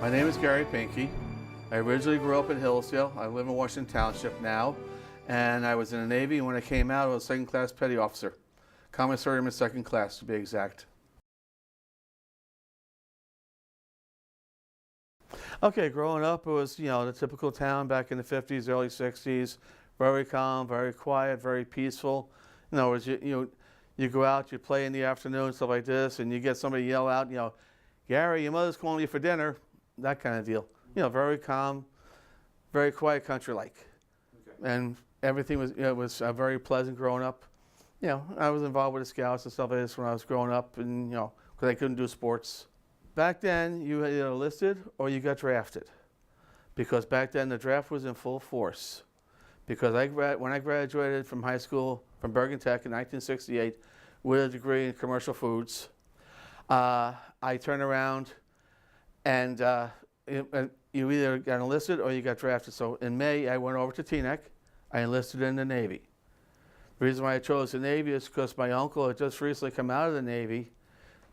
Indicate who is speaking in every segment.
Speaker 1: My name is Garry Pinke. I originally grew up in Hillsdale. I live in Washington Township now, and I was in the Navy, and when I came out, I was a second-class petty officer. Commissariat in second class, to be exact. Okay, growing up, it was, the typical town back in the 50s, early 60s. Very calm, very quiet, very peaceful. In other words, you go out, you play in the afternoon, stuff like this, and you get somebody yell out, Garry, your mother's calling you for dinner. That kind of deal. Very calm, very quiet country-like. Okay. And everything was very pleasant growing up. I was involved with the Scouts and stuff like this when I was growing up, and because I couldn't do sports. Back then, you either enlisted or you got drafted, because back then the draft was in full force. Because when I graduated from high school from Bergen Tech in 1968 with a degree in commercial foods, I turned around and you either got enlisted or you got drafted. So in May, I went over to Teaneck. I enlisted in the Navy. The reason why I chose the Navy is because my uncle had just recently come out of the Navy,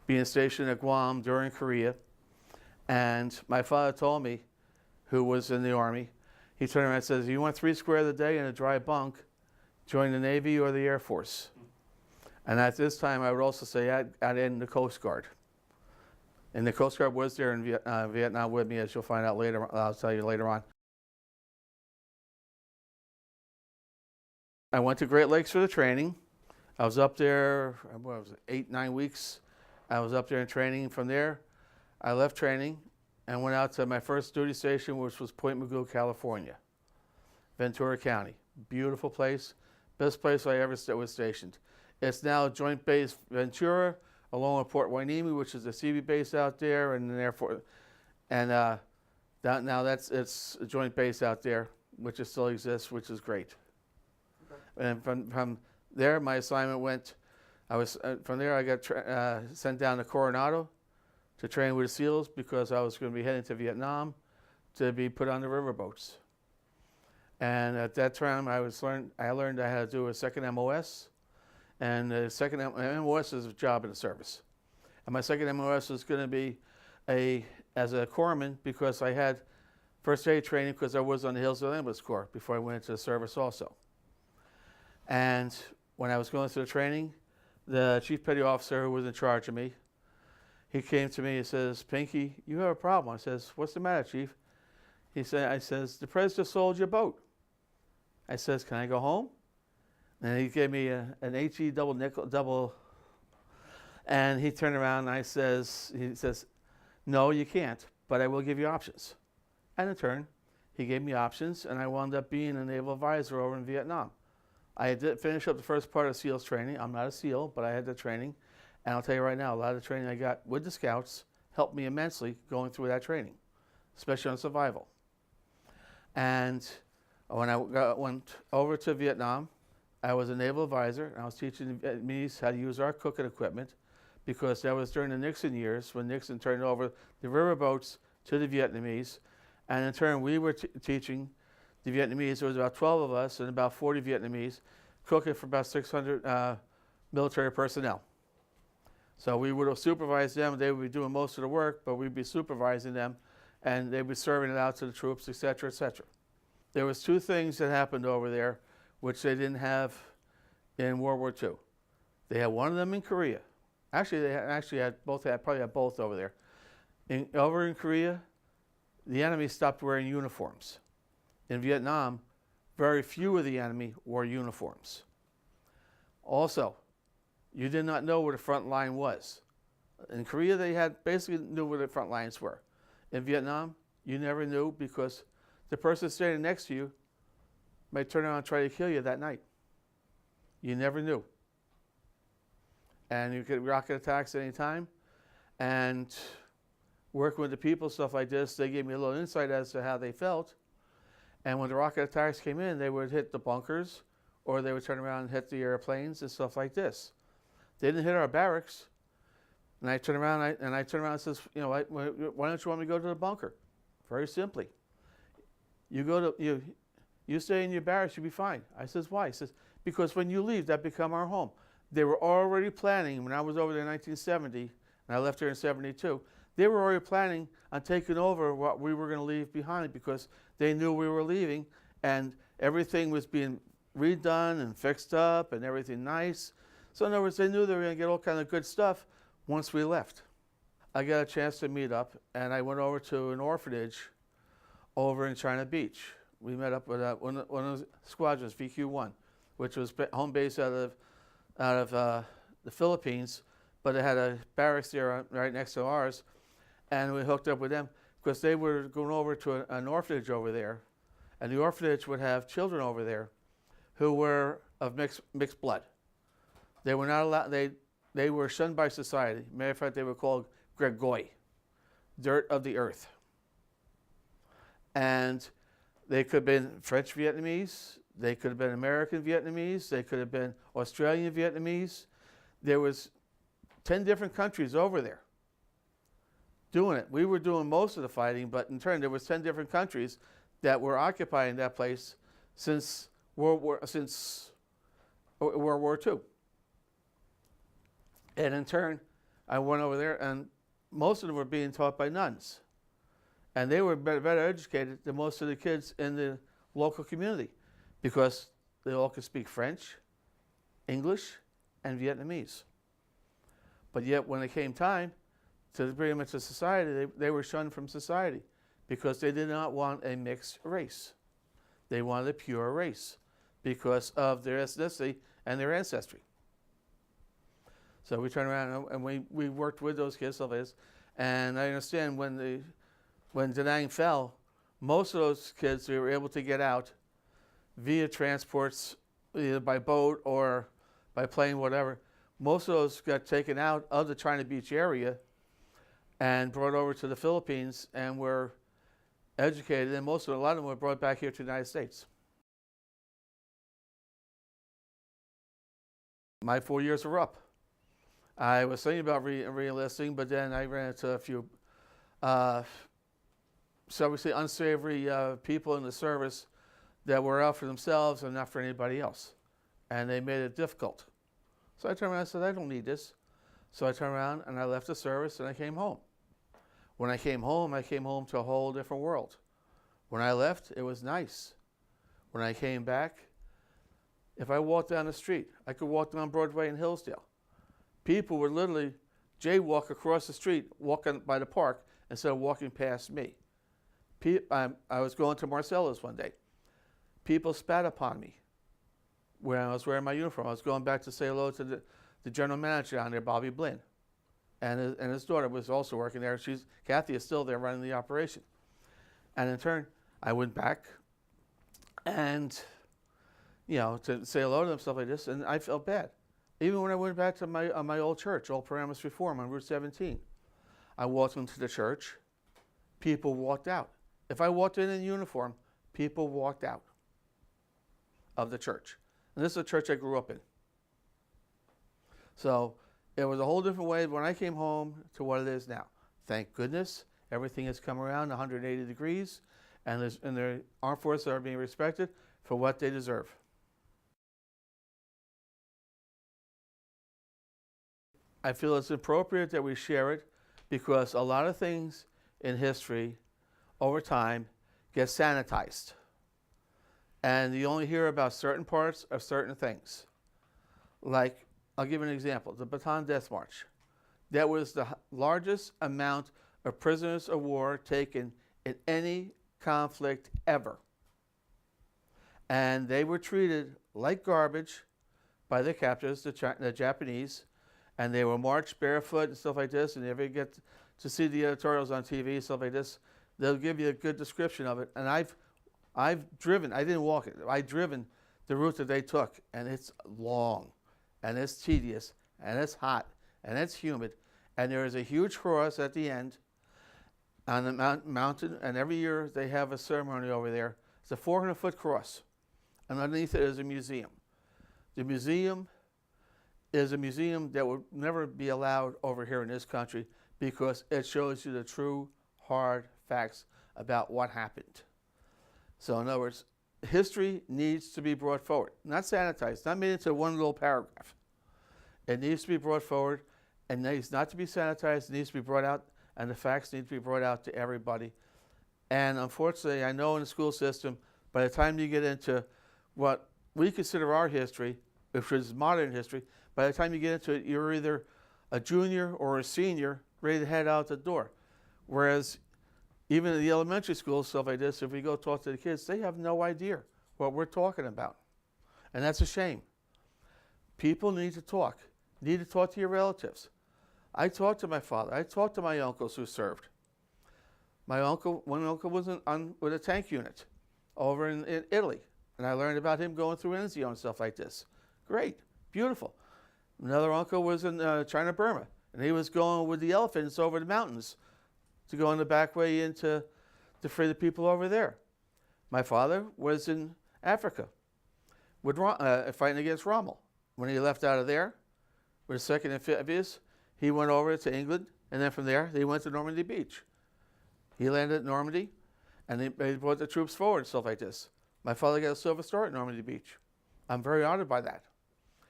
Speaker 1: being stationed at Guam during Korea. And my father told me, who was in the Army, he turned around and says, you want 3 squares a day in a dry bunk, join the Navy or the Air Force. And at this time, I would also say I'd in the Coast Guard. And the Coast Guard was there in Vietnam with me, as you'll find out later. I'll tell you later on. I went to Great Lakes for the training. I was up there, what was it, 8-9 weeks. I was up there in training. From there, I left training and went out to my first duty station, which was Point Mugu, California, Ventura County. Beautiful place, best place I ever was stationed. It's now Joint Base Ventura, along with Port Hueneme, which is the Seavey base out there, and an Air Force, and it's a joint base out there, which still exists, which is great. Okay. And from there, my assignment went. From there I got sent down to Coronado to train with the SEALs, because I was going to be heading to Vietnam to be put on the riverboats. And at that time, I learned I had to do a second MOS. And the second MOS is a job in the service. And my second MOS was going to be as a corpsman, because I had first aid training, because I was on the Hillsdale Ambulance Corps before I went into the service also. And when I was going through the training, the chief petty officer who was in charge of me, he came to me and says, Pinke, you have a problem. I says, what's the matter, Chief? I says, the president sold your boat. I says, can I go home? And he gave me an HE double, and he turned around and he says, no, you can't, but I will give you options. And in turn, he gave me options, and I wound up being a naval advisor over in Vietnam. I did finish up the first part of SEALs training. I'm not a SEAL, but I had the training. And I'll tell you right now, a lot of the training I got with the Scouts helped me immensely going through that training, especially on survival. And when I went over to Vietnam, I was a naval advisor, and I was teaching the Vietnamese how to use our cooking equipment, because that was during the Nixon years, when Nixon turned over the riverboats to the Vietnamese. And in turn, we were teaching the Vietnamese. There was about 12 of us and about 40 Vietnamese, cooking for about 600 military personnel. So we would have supervised them. They would be doing most of the work, but we'd be supervising them, and they'd be serving it out to the troops, et cetera, et cetera. There was 2 things that happened over there which they didn't have in World War II. They had one of them in Korea. Actually, they probably had both over there. Over in Korea, the enemy stopped wearing uniforms. In Vietnam, very few of the enemy wore uniforms. Also, you did not know where the front line was. In Korea, they basically knew where the front lines were. In Vietnam, you never knew, because the person standing next to you might turn around and try to kill you that night. You never knew. And you could rocket attacks at any time. And working with the people, stuff like this, they gave me a little insight as to how they felt. And when the rocket attacks came in, they would hit the bunkers, or they would turn around and hit the airplanes and stuff like this. They didn't hit our barracks. And I turned around and says, why don't you want me to go to the bunker? Very simply. You stay in your barracks, you'll be fine. I says, why? He says, because when you leave, that become our home. They were already planning, when I was over there in 1970, and I left here in 72, they were already planning on taking over what we were going to leave behind, because they knew we were leaving, and everything was being redone and fixed up and everything nice. So in other words, they knew they were going to get all kind of good stuff once we left. I got a chance to meet up, and I went over to an orphanage over in China Beach. We met up with one of the squadrons, VQ1, which was home base out of the Philippines, but it had a barracks there right next to ours, and we hooked up with them because they were going over to an orphanage over there, and the orphanage would have children over there who were of mixed blood. They were not allowed. They were shunned by society. Matter of fact, they were called Gregoi, dirt of the earth. And they could have been French Vietnamese, they could have been American Vietnamese, they could have been Australian Vietnamese. There was 10 different countries over there doing it. We were doing most of the fighting, but in turn there was 10 different countries that were occupying that place since World War II. And in turn, I went over there, and most of them were being taught by nuns. And they were better educated than most of the kids in the local community, because they all could speak French, English, and Vietnamese. But yet when it came time to bring them into society, they were shunned from society because they did not want a mixed race. They wanted a pure race because of their ethnicity and their ancestry. So we turned around and we worked with those kids, and I understand when Da Nang fell, most of those kids, we were able to get out via transports, either by boat or by plane, whatever. Most of those got taken out of the China Beach area and brought over to the Philippines and were educated, and a lot of them were brought back here to the United States. My 4 years were up. I was thinking about re-enlisting, but then I ran into a few, shall we say, unsavory people in the service that were out for themselves and not for anybody else. And they made it difficult. So I turned around and said, I don't need this. So I turned around and I left the service and I came home. When I came home to a whole different world. When I left, it was nice. When I came back, if I walked down the street, I could walk down Broadway in Hillsdale. People would literally jaywalk across the street, walking by the park, instead of walking past me. I was going to Marcella's one day. People spat upon me when I was wearing my uniform. I was going back to say hello to the general manager down there, Bobby Blinn. And his daughter was also working there. Kathy is still there running the operation. And in turn, I went back and, to say hello to them, stuff like this, and I felt bad. Even when I went back to my old church, Old Paramus Reform on Route 17, I walked into the church, people walked out. If I walked in uniform, people walked out of the church. And this is a church I grew up in. So it was a whole different way when I came home to what it is now. Thank goodness everything has come around 180 degrees, and the armed forces are being respected for what they deserve. I feel it's appropriate that we share it because a lot of things in history over time get sanitized. And you only hear about certain parts of certain things. Like, I'll give you an example, the Bataan Death March. That was the largest amount of prisoners of war taken in any conflict ever. And they were treated like garbage by the captors, the Japanese, and they were marched barefoot and stuff like this, and if you get to see the editorials on TV, stuff like this, they'll give you a good description of it. And I've driven, I didn't walk it, I've driven the route that they took, and it's long, and it's tedious, and it's hot, and it's humid, and there is a huge cross at the end on the mountain, and every year they have a ceremony over there. It's a 400-foot cross, and underneath it is a museum. The museum is a museum that would never be allowed over here in this country because it shows you the true, hard facts about what happened. So in other words, history needs to be brought forward, not sanitized, not made into one little paragraph. It needs to be brought forward, and it needs not to be sanitized. It needs to be brought out and the facts need to be brought out to everybody. And unfortunately, I know in the school system, by the time you get into what we consider our history, which is modern history, by the time you get into it, you're either a junior or a senior ready to head out the door. Whereas even in the elementary school, stuff like this, if we go talk to the kids, they have no idea what we're talking about. And that's a shame. People need to talk. You need to talk to your relatives. I talked to my father. I talked to my uncles who served. One uncle was with a tank unit over in Italy. And I learned about him going through Enzio and stuff like this. Great. Beautiful. Another uncle was in China, Burma. And he was going with the elephants over the mountains to go on the back way in to free the people over there. My father was in Africa with fighting against Rommel. When he left out of there, with the 2nd Amphibious, he went over to England, and then from there, they went to Normandy Beach. He landed at Normandy, and they brought the troops forward and stuff like this. My father got a Silver Star at Normandy Beach. I'm very honored by that.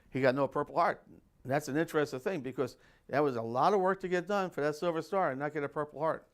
Speaker 1: He got no Purple Heart. And that's an interesting thing because that was a lot of work to get done for that Silver Star and not get a Purple Heart.